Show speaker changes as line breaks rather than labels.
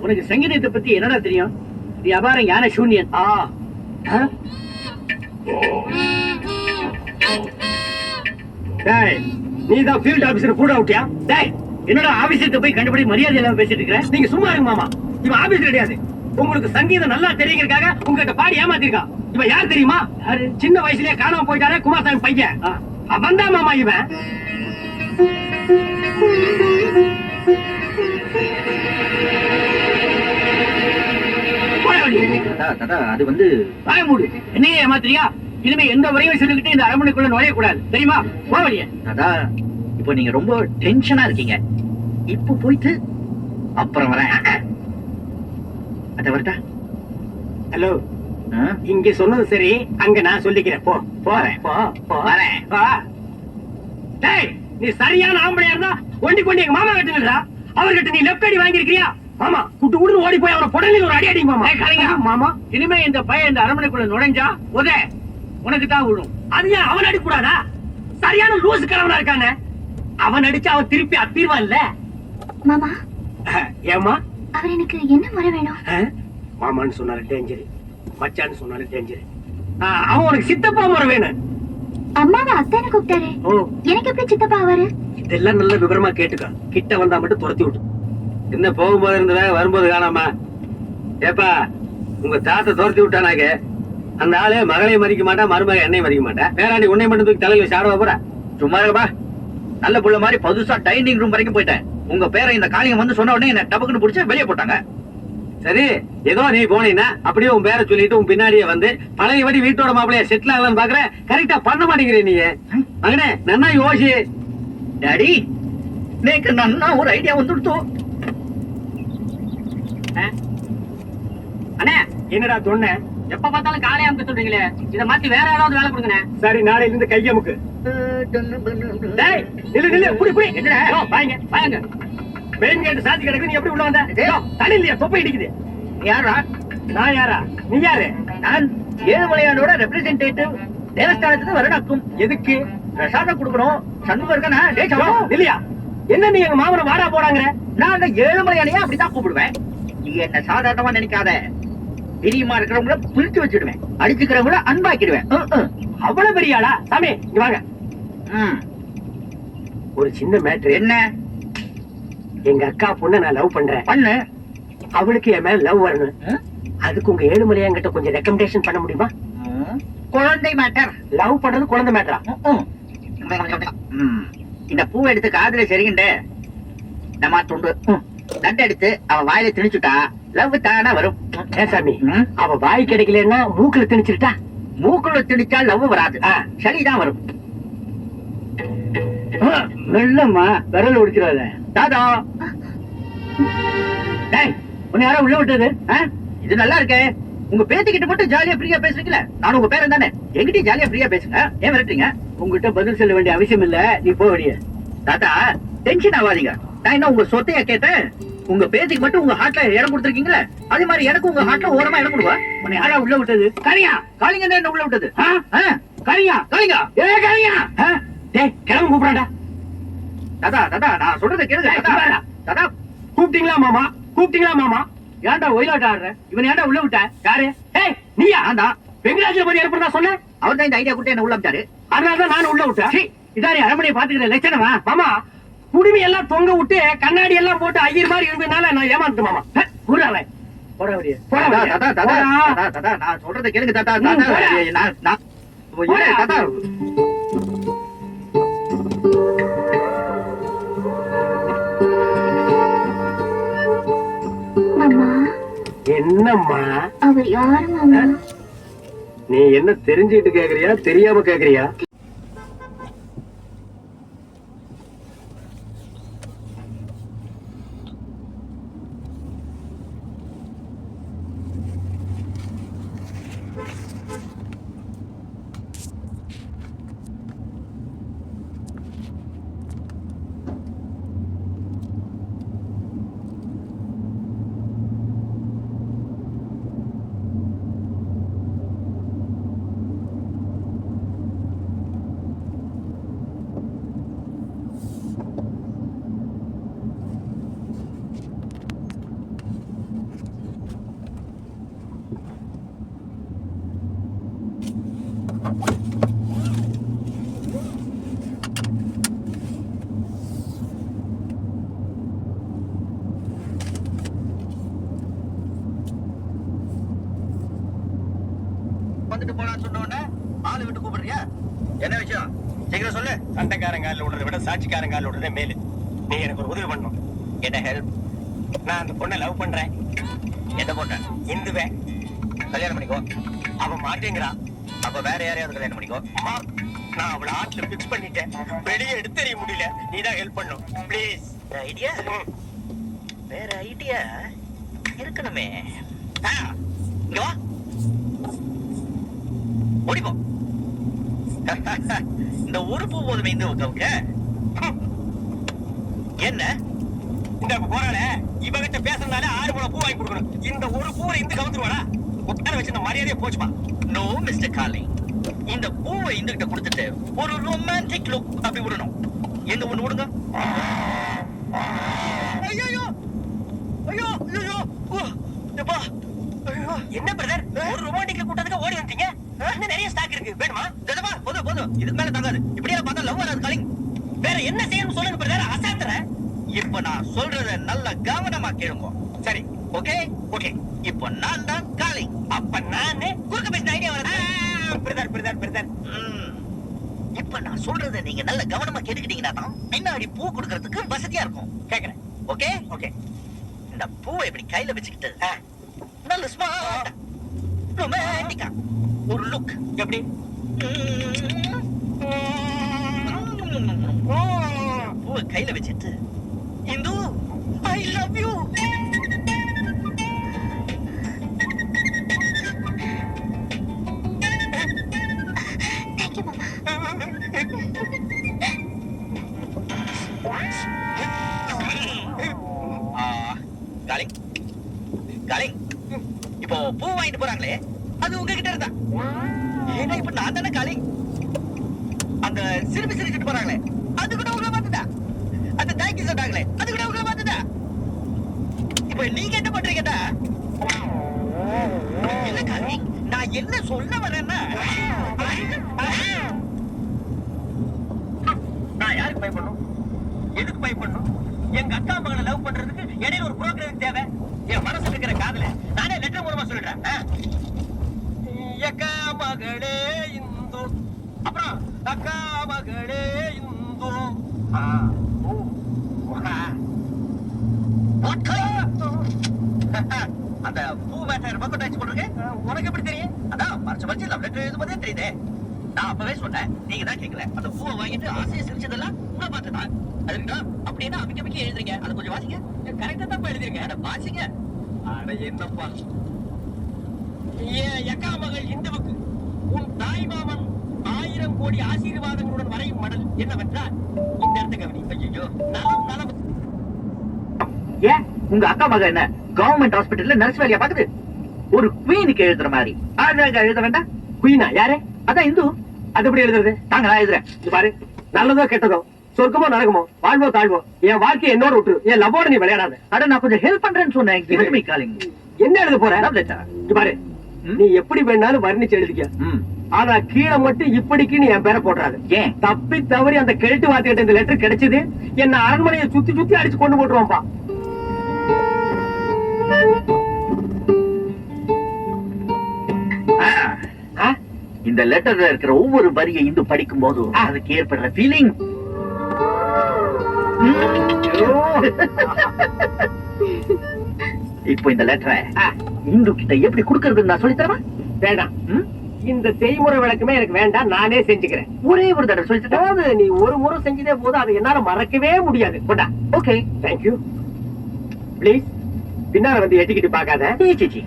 உனக்கு சங்கீதத்தை பத்தி என்னடா தெரியும்? நீ அபாரம் யானை சூன்யன். நீதான் ஃபீல்ட் ஆபீசர் கூட விட்டியா? என்னோட ஆபீசத்தை போய் கண்டுபிடி மரியாதை இல்லாம பேசிட்டு இருக்கிற. நீங்க சும்மா இருங்க மாமா. இவன் ஆபீஸ் கிடையாது. உங்களுக்கு சங்கீதம் நல்லா தெரியுங்கிறதுக்காக உங்ககிட்ட பாடி ஏமாத்திருக்கா. இவன் யார் தெரியுமா? சின்ன வயசுலயே காணாம போயிட்டாரே குமாரசாமி பையன். அவன் தான் மாமா இவன். அது வந்து பயமூடு. என்னையே ஏமாத்திரியா? இனிமே எந்த உரையும் சொல்லிக்கிட்டு இந்த அரண்மனைக்குள்ள நுழையக்கூடாது, தெரியுமா? போவலிய தாதா, இப்போ நீங்க ரொம்ப டென்ஷனா இருக்கீங்க. இப்போ போயிட்டு அப்புறம் வரேன். அத வரட்டா? ஹலோ, இங்க சொன்னது சரி, அங்க நான் சொல்லிக்கிறேன். போ போறேன். போ வரேன். டேய், நீ சரியான ஆம்பளையா இருந்தா ஒண்டி கொண்டு எங்க மாமா கட்டுங்கடா. அவர்கிட்ட நீ லெஃப்ட் அடி வாங்கிருக்கியா? மாமா குட்டு குடு ஓடி போய் அவன புடலில் ஒரு அடி அடி மாமா. கலைங்க மாமா, இனிமே இந்த பையன் இந்த அரண்மனைக்குள்ள நுழைஞ்சா உதே உனக்கு தான் விழும். அது ஏன் அவன் அடி கூடாதா? சரியான லூசு கிழவனா இருக்கானே. அவன் அடிச்சு அவன் திருப்பி அப்பிடுவான் இல்ல
மாமா.
ஏமா
அவர் எனக்கு என்ன முறை வேணும்?
மாமான்னு சொன்னாலும் டேஞ்சர், மச்சான்னு சொன்னாலும் டேஞ்சர். அவன் உனக்கு சித்தப்பா முறை வேணும்.
அம்மாவை அத்தான கூப்பிட்டாரு, எனக்கு எப்படி சித்தப்பா ஆவாரு?
இதெல்லாம் நல்ல விவரமா கேட்டுக்க. கிட்ட வந்தா மட்டும் துரத்தி விட்டு. என்ன போகும்போது இருந்தவ வரும்போது காணாமா? ஏப்பா, உங்க தாத்த துரத்தி விட்டானாக்க அந்த ஆளு மகளையும் மதிக்க மாட்டா, மருமக என்னையும் மதிக்க மாட்டா. பேராண்டி உன்னை மட்டும் தூக்கி தலையில சாடவா போற? சும்மா இருப்பா. நல்ல புள்ள மாதிரி புதுசா டைனிங் ரூம் வரைக்கும் போயிட்டேன். உங்க பேரை இந்த காளியம் வந்து சொன்ன உடனே என்ன டபக்குன்னு பிடிச்சு வெளியே போட்டாங்க. சரி, ஏதோ நீ போனீங்கன்னா அப்படியே உன் பேரை சொல்லிட்டு உன் பின்னாடியே வந்து பழைய வடி வீட்டோட மாப்பிளைய செட்டில் ஆகலான்னு பாக்குற. கரெக்டா பண்ண மாட்டேங்கிற நீ. மகனே, நன்னா யோசி. டாடி, நேக்கு நன்னா ஒரு ஐடியா வந்துடுத்தோம். அண்ணே, என்னடா தொன்ன? எப்ப பார்த்தாலும் காலையா அமுக்க சொல்றீங்களே, இத மாத்தி வேற ஏதாவது வேலை கொடுங்க. சரி, நாளையில இருந்து கையமுக்கு. டேய், நில்லு நில்லு, புடி புடி. என்னடா? வாங்க வாங்க. மெயின் கேட் சாத்தி கிடக்கு, நீ எப்படி உள்ள வந்த? தண்ணி இல்லையா? தொப்பை இடிக்குது. யாரா? நான் யாரா? நீ யாரு? நான் ஏழுமலையானோட ரெப்ரசன்டேட்டிவ். தேவஸ்தானத்துக்கு வரணும். எதுக்கு? பிரசாதம் கொடுக்கணும். சண்முகம் இருக்கனா? டேய் சண்முகம், இல்லையா? என்ன நீ எங்க மாமனை வாடா போடாங்கற? நான் அந்த ஏழுமலையானையே அப்படிதான் கூப்பிடுவேன். நீ என்ன சாதாரணமா நினைக்காத. பிரியமா இருக்கிறவங்கள பிரிச்சு வச்சிடுவேன், அடிச்சுக்கிறவங்கள அன்பாக்கிடுவேன். அவ்வளவு பெரிய ஆளா? சாமி இங்க வாங்க. ஒரு சின்ன மேட்ரு. என்ன? எங்க அக்கா பொண்ணு நான் லவ் பண்றேன். பண்ணு. அவளுக்கு என் மேல லவ் வரணும். அதுக்கு உங்க ஏழுமலையாங்கிட்ட கொஞ்சம் ரெக்கமெண்டேஷன் பண்ண முடியுமா? குழந்தை மேட்டர். லவ் பண்றது குழந்தை மேட்டரா? இந்த பூவை எடுத்து காதுல சரிகிண்டு நம்ம துண்டு தண்டை எடுத்து அவ வாயில திணிச்சுட்டா லவ் தானா வரும். சாமி, அவ வாய் கிடைக்கலன்னா மூக்குல திணிச்சுட்டா? மூக்குல திணிச்சா லவ் வராது, சரிதான் வரும். மெல்லம்மா, விரல் ஒடிச்சிடாத. தாதா, உன்னை யாரா உள்ள விட்டது? இது நல்லா இருக்கே. உங்க பேத்திக்கிட்ட மட்டும் ஜாலியா ஃப்ரீயா பேசுறீங்களா? நான் உங்க பேரன் தானே, எங்கிட்டயும் ஜாலியா ஃப்ரீயா பேசுங்க. ஏன் விரட்டுறீங்க? உங்ககிட்ட பதில் சொல்ல வேண்டிய அவசியம் இல்ல, நீ போ வெளிய. தாத்தா, டென்ஷன் ஆகாதீங்க. நான் என்ன உங்க சொத்தையா கேட்டேன்? உங்க பேத்திக்கு மட்டும் உங்க ஹார்ட்ல இடம் கொடுத்துருக்கீங்களா? அதே மாதிரி எனக்கு உங்க ஹார்ட்ல ஓரமா இடம் கொடுவா. உன்னை யாரா உள்ள விட்டது? கரியா காளிங்க தான் என்ன உள்ள விட்டது. கரியா காளிங்க, ஏ கரியா. டேய், கிளம்பு கூப்பிடாடா. தாதா தாதா, நான் சொல்றத கேளுங்க. தாதா தாதா, கூப்பிட்டீங்களா மாமா? கூப்பிட்டீங்களா மாமா? ஏன்டா ஒயிலாட்ட ஆடுற? இவன் ஏன்டா உள்ள விட்ட? யாரு? ஏய், நீயா? ஆண்டா, வெங்கடாஜல பத்தி ஏற்படுறதா சொன்ன. அவர் தான் இந்த ஐடியா கொடுத்து என்ன உள்ள விட்டாரு. அதனாலதான் நானும் உள்ள விட்டேன். இதாரி அரண்மனையை பாத்துக்கிற லட்சணமா? மாமா, குடுமி எல்லாம் தொங்க விட்டு கண்ணாடி எல்லாம் போட்டு ஐயர் மாதிரி இருந்ததுனால நான் ஏமாத்து மாமா. நான் சொல்றத கேளுங்க தாத்தா. தாத்தா, என்னம்மா?
அவர் யாரு மாமா?
நீ என்ன தெரிஞ்சுட்டு கேக்குறியா, தெரியாம கேக்குறியா? வந்துட்டு போலான்னு சொன்ன உடனே ஆளு விட்டு கூப்பிடுறியா? என்ன விஷயம்? சீக்கிரம் சொல்லு.
சண்டைக்காரன் காலில் விடுறத விட சாட்சிக்காரன் காலில் விடுறதே மேலு. நீ எனக்கு ஒரு உதவி பண்ணணும்.
என்ன ஹெல்ப்?
நான் அந்த பொண்ணை லவ் பண்றேன்.
எந்த பொண்ணு?
இந்துவே.
கல்யாணம் பண்ணிக்கோ.
அவன் மாட்டேங்கிறான்.
அப்ப வேற யாரையாவது கல்யாணம் பண்ணிக்கோ.
அம்மா, நான் அவளை ஆட்ல பிக்ஸ் பண்ணிட்டேன். வெளியே எடுத்தறிய முடியல. நீ தான் ஹெல்ப் பண்ணும் ப்ளீஸ்.
ஐடியா? வேற ஐடியா இருக்கணுமே. இங்க வா, ஓடிப்போ. இந்த ஒரு பூ போதுமே இந்த உட்காவுக்க. என்ன
இந்த போறாள இவகிட்ட பேசுறதுனால 6 முழம் பூ வாங்கி கொடுக்கணும். இந்த ஒரு பூவை இந்த கவுத்துருவாடா. உட்கார வச்சு இந்த மரியாதையே போச்சுமா.
நோ மிஸ்டர் காலி, இந்த பூவை இந்துகிட்ட கொடுத்துட்டு ஒரு ரொமான்டிக் லுக் அப்படி விடணும். எங்க ஒண்ணு விடுங்க. ஐயோ ஐயோ ஐயோ ஐயோ, எப்பா, ஐயோ.
என்ன பிரதர், ஒரு ரொமான்டிக்ல கூட்டத்துக்கு ஓடி வந்துட்டீங்க? இன்னும் நிறைய ஸ்டாக் இருக்கு, வேணுமா?
ஜெதமா, போதும் போதும், இதுக்கு மேல தாங்காது. இப்படியே பார்த்தா லவ் வராது காலிங்.
வேற என்ன செய்யணும் சொல்லுங்க பிரதர், அசாத்துறேன்.
இப்ப நான் சொல்றத நல்ல கவனமா கேளுங்க.
சரி,
ஓகே ஓகே. இப்ப நான் தான் காலிங்.
அப்ப நானு
குறுக்க பேசின ஐடியா வருது.
Brother brother brother.
இப்ப நான் சொல்றத நீங்க நல்ல கவனமா கேட்டுக்கிட்டீங்கன்னா தான் பின்னாடி பூ கொடுக்கறதுக்கு வசதியா இருக்கும்.
கேக்குறேன்.
Okay,
okay.
இந்த பூவை இப்படி கையில வச்சுக்கிட்டு நல்ல ஸ்மார்ட் ரொமான்டிக்கா ஒரு லுக்.
எப்படி?
பூவை கையில வச்சுட்டு Hindu I love you.
Thank you மாமா.
காலிங் காலிங், இப்போ பூ வாங்கிட்டு போறாங்களே அது உங்ககிட்ட இருந்தா. ஏன்னா இப்ப நான் தானே காலிங். அந்த சிரிப்பு சிரிச்சுட்டு போறாங்களே அது கூட உங்களை பார்த்துதா. அந்த தேங்க்யூ சொன்னாங்களே அது கூட உங்களை பார்த்துதா. இப்ப நீங்க என்ன பண்றீங்கடா? இல்ல காலிங், நான் என்ன சொல்ல வரேன்னா,
நான் யாருக்கு பயப்படணும்? எதுக்கு பயப்படணும்? எங்க அக்கா மகளை லவ் பண்றதுக்கு இடையில ஒரு புரோகிராம் தேவை. என் மனசுல இருக்கிற காதல நானே லெட்டர் மூலமா சொல்லிடுறேன். அக்கா மகளே இந்து, அப்புறம் அக்கா மகளே இந்து.
அந்த பூ மேட்டர் பக்கம் டச் பண்றீங்க.
உனக்கு எப்படி தெரியும்?
அதான் மறைச்சு மறைச்சு லவ் லெட்டர் எழுதும்போதே தெரியுதே. நான் அப்பவே சொன்னேன், நீங்க தான் கேட்கல. அந்த பூவை வாங்கிட்டு ஆசையை சிரிச்சதெல்லாம் உங்களை பார்த்துதான். அதுங்களா அப்படின்னா அமைக்க அமைக்க எழுதுறீங்க. அதை கொஞ்சம் வாசிங்க.
கரெக்டா தான் எழுதிருக்கேன்.
அதை வாசிங்க.
அட என்னப்பா, என் அக்கா மகள் இந்துவுக்கு உன் தாய் மாமன் 1000 கோடி ஆசீர்வாதங்களுடன் வரையும் மடல் என்னவென்றால் இந்த இடத்த கவனி. ஐயோ, நலம் நலம்.
ஏன் உங்க அக்கா மக என்ன கவர்மெண்ட் ஹாஸ்பிட்டல்ல நர்ஸ் வேலையா பாக்குது? ஒரு குவீனுக்கு எழுதுற மாதிரி அழகா எழுத வேண்டாம்?
குயினா யாரு?
அதான் இந்து.
அது எப்படி எழுதுறது?
தாங்க நான் எழுதுறேன்.
இது பாரு, நல்லதோ கெட்டதோ, சொர்க்கமோ நரகமோ, வாழ்வோ தாழ்வோ, என் வாழ்க்கையை என்னோட விட்டுரு. என் லவ்வோட நீ விளையாடாத.
அட நான் கொஞ்சம் ஹெல்ப் பண்றேன்னு சொன்னேன். Give me calling.
என்ன எழுத போற?
Love letter.
இது பாரு, நீ எப்படி வேணாலும் வர்ணிச்சு எழுதிக்க. ஆனா கீழே மட்டும் இப்படிக்குன்னு என் பேரை போடுறாரு.
ஏன்?
தப்பி தவறி அந்த கெழுட்டு வார்த்தைகிட்ட இந்த லெட்டர் கிடைச்சது, என்ன அரண்மனையை சுத்தி சுத்தி அடிச்சு கொண்டு போட்டுருவான்பா.
இந்த லெட்டர்ல இருக்கிற ஒவ்வொரு வரியை இந்து படிக்கும் போது அதுக்கு ஏற்படுற ஃபீலிங். இப்போ இந்த லெட்டரை இந்து கிட்ட எப்படி கொடுக்கறதுன்னு நான் சொல்லி தரவா?
வேண்டாம், இந்த செய்முறை விளக்கமே எனக்கு வேண்டாம், நானே செஞ்சுக்கிறேன்.
ஒரே ஒரு தடவை சொல்லி தரவா?
நீ ஒரு முறை செஞ்சதே போதும், அதை என்னால மறக்கவே முடியாது. போடா.
Okay,
thank you. ப்ளீஸ் பின்னால வந்து எட்டிக்கிட்டு பார்க்காத.
சீச்சி.